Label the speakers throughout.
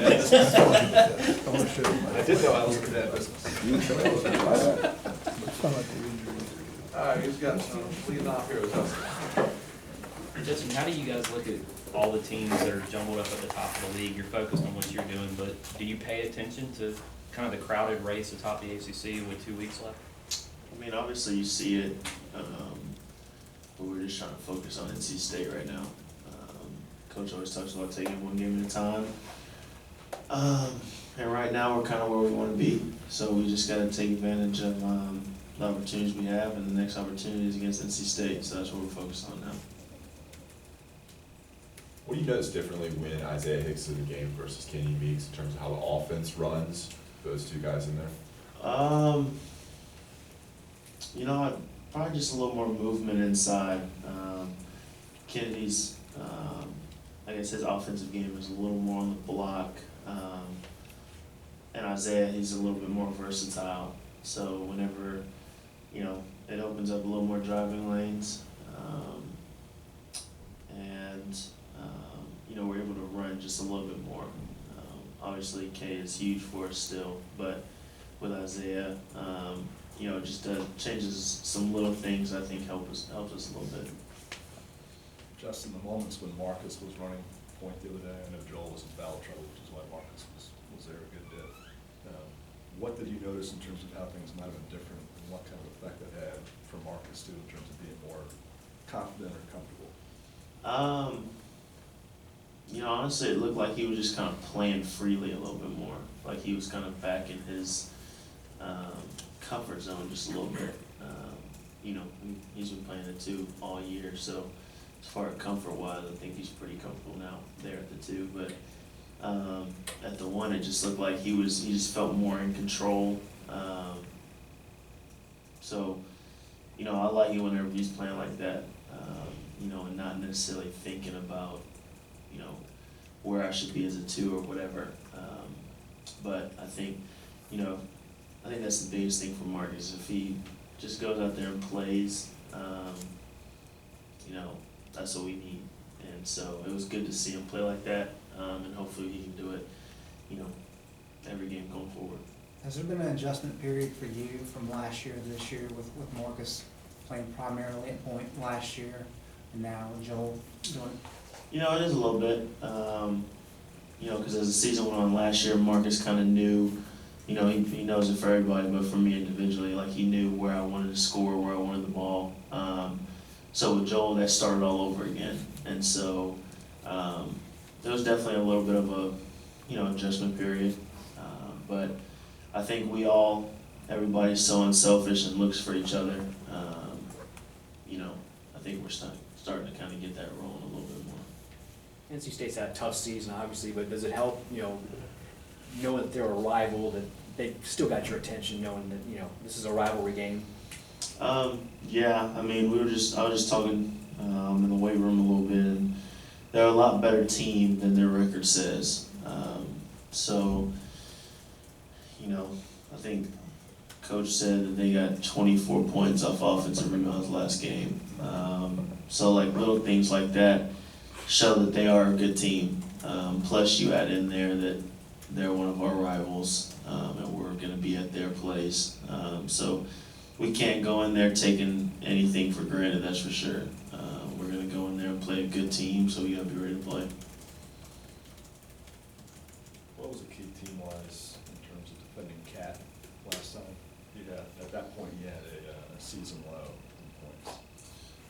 Speaker 1: I did know I was in that business. All right, who's got some leading off here with us?
Speaker 2: Justin, how do you guys look at all the teams that are jumbled up at the top of the league? You're focused on what you're doing, but do you pay attention to kind of the crowded race atop the ACC with 2 weeks left?
Speaker 3: I mean, obviously you see it, but we're just trying to focus on NC State right now. Coach always talks about taking one game at a time. And right now we're kind of where we want to be. So we just got to take advantage of the opportunities we have, and the next opportunity is against NC State. So that's what we're focused on now.
Speaker 4: What do you notice differently when Isaiah Hicks is in the game versus Kenny Meeks in terms of how the offense runs, those two guys in there?
Speaker 3: You know, probably just a little more movement inside. Kennedy's, I guess his offensive game is a little more on the block. And Isaiah, he's a little bit more versatile. So whenever, you know, it opens up a little more driving lanes. You know, we're able to run just a little bit more. Obviously, K is huge for us still, but with Isaiah, you know, just changes some little things I think helps us a little bit.
Speaker 1: Justin, the moments when Marcus was running point the other day, I know Joel was in foul trouble, which is why Marcus was there a good bit. What did you notice in terms of how things might have been different, and what kind of effect that had for Marcus too, in terms of being more confident or comfortable?
Speaker 3: You know, honestly, it looked like he was just kind of playing freely a little bit more. Like he was kind of back in his comfort zone just a little bit. You know, he's been playing the two all year, so as far as comfort-wise, I think he's pretty comfortable now there at the two. But at the one, it just looked like he just felt more in control. So, you know, I like it whenever he's playing like that. You know, and not necessarily thinking about, you know, where I should be as a two or whatever. But I think, you know, I think that's the biggest thing for Marcus. If he just goes out there and plays, you know, that's what we need. And so it was good to see him play like that, and hopefully he can do it, you know, every game going forward.
Speaker 5: Has there been an adjustment period for you from last year to this year with Marcus playing primarily at point last year and now Joel doing it?
Speaker 3: You know, it is a little bit. You know, because as the season went on last year, Marcus kind of knew, you know, he knows it for everybody, but for me individually, like he knew where I wanted to score, where I wanted the ball. So with Joel, that started all over again. And so there was definitely a little bit of a, you know, adjustment period. But I think everybody's so unselfish and looks for each other. You know, I think we're starting to kind of get that rolling a little bit more.
Speaker 6: NC State's had a tough season, obviously, but does it help, you know, knowing that they're a rival, that they still got your attention, knowing that, you know, this is a rivalry game?
Speaker 3: Yeah, I mean, I was just talking in the weight room a little bit, and they're a lot better team than their record says. So, you know, I think Coach said that they got 24 points off offensive rebounds last game. So, like, little things like that show that they are a good team. Plus, you add in there that they're one of our rivals, and we're going to be at their place. So we can't go in there taking anything for granted, that's for sure. We're going to go in there and play a good team, so we got to be ready to play.
Speaker 1: What was the key team-wise in terms of defending Cat last time? At that point, you had a season low in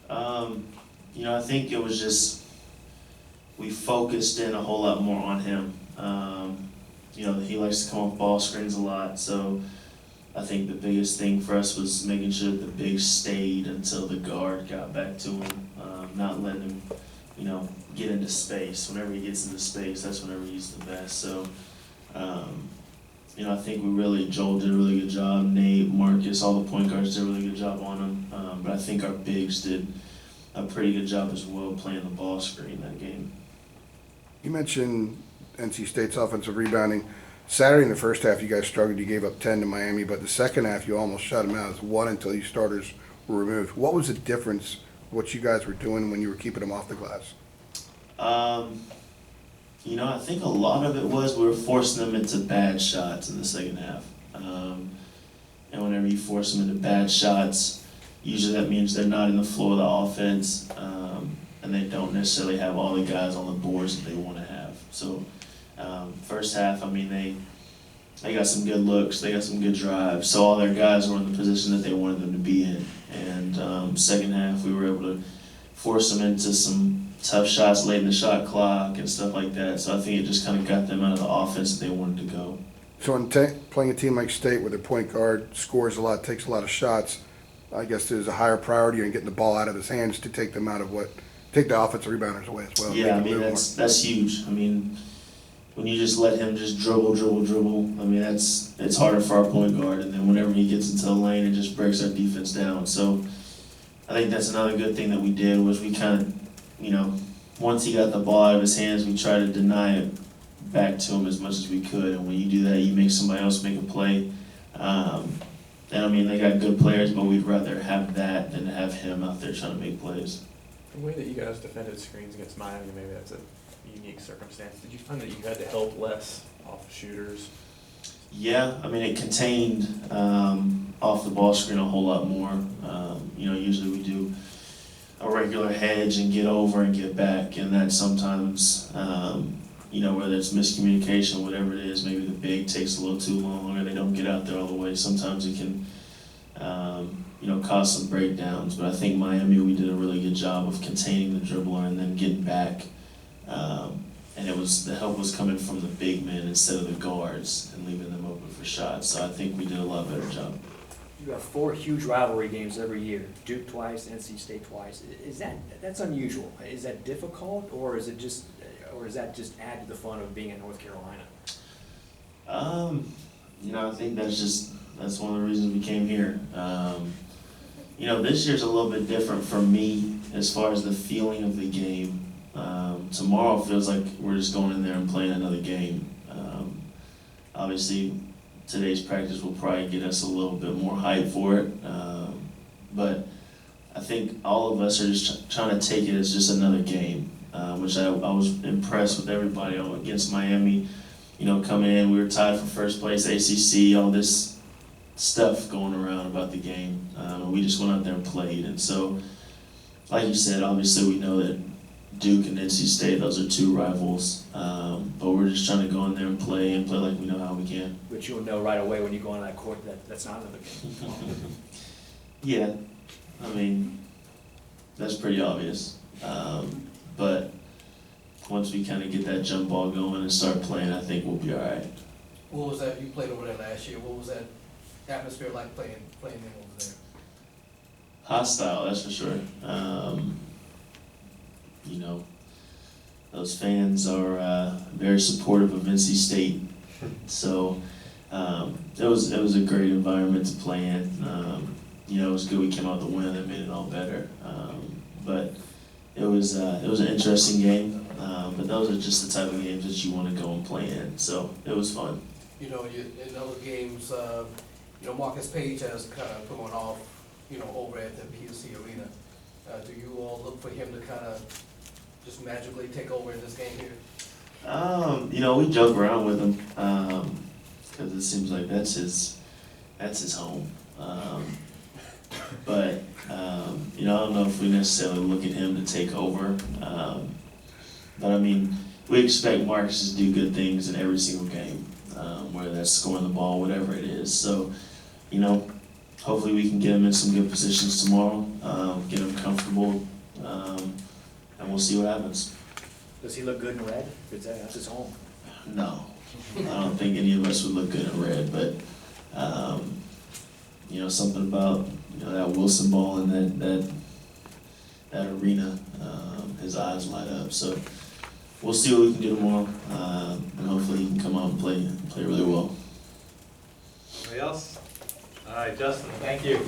Speaker 1: points.
Speaker 3: You know, I think it was just we focused in a whole lot more on him. You know, he likes to come off ball screens a lot, so I think the biggest thing for us was making sure that the big stayed until the guard got back to him, not letting him, you know, get into space. Whenever he gets into space, that's whenever he's the best. So, you know, I think Joel did a really good job. Nate, Marcus, all the point guards did a really good job on him. But I think our bigs did a pretty good job as well playing the ball screen that game.
Speaker 7: You mentioned NC State's offensive rebounding. Saturday in the first half, you guys struggled. You gave up 10 to Miami, but the second half, you almost shut them out as one until your starters were removed. What was the difference, what you guys were doing when you were keeping them off the glass?
Speaker 3: You know, I think a lot of it was we were forcing them into bad shots in the second half. And whenever you force them into bad shots, usually that means they're not in the flow of the offense, and they don't necessarily have all the guys on the boards that they want to have. So, first half, I mean, they got some good looks, they got some good drives, so all their guys were in the position that they wanted them to be in. And second half, we were able to force them into some tough shots late in the shot clock and stuff like that. So I think it just kind of got them out of the offense that they wanted to go.
Speaker 7: So in playing a team like State where their point guard scores a lot, takes a lot of shots, I guess there's a higher priority on getting the ball out of his hands to take them out of take the offensive rebounders away as well.
Speaker 3: Yeah, I
Speaker 7: Make them
Speaker 3: mean,
Speaker 7: move
Speaker 3: that's huge. I mean, when you just let him just dribble, I mean, it's harder for our point guard. And then whenever he gets into the lane, it just breaks our defense down. So I think that's another good thing that we did was we kind of, you know, once he got the ball out of his hands, we tried to deny it back to him as much as we could. And when you do that, you make somebody else make a play. And I mean, they got good players, but we'd rather have that than have him out there trying to make plays.
Speaker 8: The way that you guys defended screens against Miami, maybe that's a unique circumstance. Did you find that you had to help less off the shooters?
Speaker 3: Yeah, I mean, it contained off the ball screen a whole lot more. You know, usually we do a regular hedge and get over and get back, and that sometimes, you know, whether it's miscommunication, whatever it is, maybe the big takes a little too long or they don't get out there all the way. Sometimes it can, you know, cause some breakdowns. But I think Miami, we did a really good job of containing the dribbler and then getting back. And the help was coming from the big men instead of the guards and leaving them open for shots. So I think we did a lot better job.
Speaker 6: You have 4 huge rivalry games every year, Duke twice, NC State twice. That's unusual? Is that difficult, or is that just add to the fun of being in North Carolina?
Speaker 3: You know, I think that's one of the reasons we came here. You know, this year's a little bit different for me as far as the feeling of the game. Tomorrow feels like we're just going in there and playing another game. Obviously, today's practice will probably get us a little bit more hype for it. But I think all of us are just trying to take it as just another game, which I was impressed with everybody against Miami. You know, coming in, we were tied for first place, ACC, all this stuff going around about the game. We just went out there and played. And so, like you said, obviously we know that Duke and NC State, those are 2 rivals. But we're just trying to go in there and play like we know how we can.
Speaker 6: But you'll know right away when you go on that court that that's not another game.
Speaker 3: Yeah, I mean, that's pretty obvious. But once we kind of get that jump ball going and start playing, I think we'll be all right.
Speaker 9: What was that, you played over there last year, what was that atmosphere like playing them over there?
Speaker 3: Hostile, that's for sure. You know, those fans are very supportive of NC State, so it was a great environment to play in. You know, it was good we came out the win and made it all better. But it was an interesting game. But those are just the type of games that you want to go and play in. So it was fun.
Speaker 9: You know, in other games, you know, Marcus Page has kind of going off, you know, over at the PNC Arena. Do you all look for him to kind of just magically take over in this game here?
Speaker 3: You know, we joke around with him because it seems like that's his home. But you know, I don't know if we necessarily look at him to take over. But I mean, we expect Marcus to do good things in every single game, whether that's scoring the ball, whatever it is. So, you know, hopefully we can get him in some good positions tomorrow, get him comfortable, and we'll see what happens.
Speaker 6: Does he look good in red? That's his home.
Speaker 3: No, I don't think any of us would look good in red, but you know, something about, you know, that Wilson ball and that arena, his eyes light up. So we'll see what we can do tomorrow, and hopefully he can come out and play really well.
Speaker 10: Anybody else? All right, Justin, thank you.